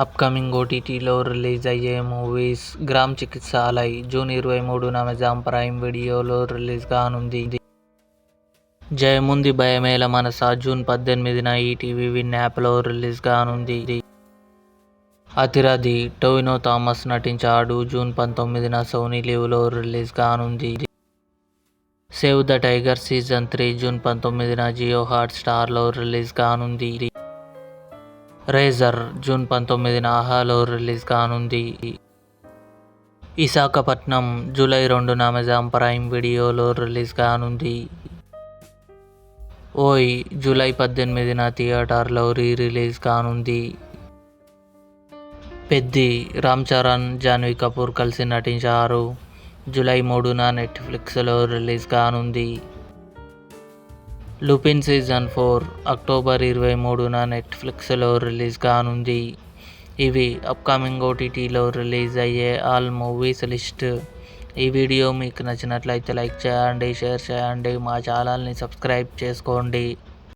Upcoming ఓటీటీలో release అయ్యే movies 'Gram Chikitsalay' June 23న అమెజాన్ ప్రైమ్ వీడియోలో రిలీజ్ కానుంది. 'జయముంది భయమేల మనసా' జూన్ 18న ఈటీవీ విన్ యాప్లో రిలీజ్ కానుంది. 'అతిరథి' టొవినో థామస్ నటించాడు. జూన్ 19న సోనీ లివ్లో రిలీజ్ కానుంది. 'Save the tiger' season 3 June 19న జియో హాట్స్టార్లో రిలీజ్ కానుంది. 'రేజర్' జూన్ 19న ఆహాలో రిలీజ్ కానుంది. 'విశాఖపట్నం' జూలై 2న అమెజాన్ ప్రైమ్ వీడియోలో రిలీజ్ కానుంది. 'ఓయ్' జూలై 18న థియేటర్లో రిలీజ్ కానుంది. 'పెద్ది' రామ్ చరణ్, జాన్వీ కపూర్ కలిసి నటించారు. జూలై 3న నెట్ఫ్లిక్స్లో రిలీజ్ కానుంది. 'లుపిన్' సీజన్ 4 అక్టోబర్ 23న నెట్ఫ్లిక్స్లో రిలీజ్ కానుంది. ఇవి అప్కమింగ్ ఓటీటీలో రిలీజ్ అయ్యే ఆల్ మూవీస్ లిస్ట్. ఈ వీడియో మీకు నచ్చినట్లయితే లైక్ చేయండి, షేర్ చేయండి, మా ఛానల్ని సబ్స్క్రైబ్ చేసుకోండి.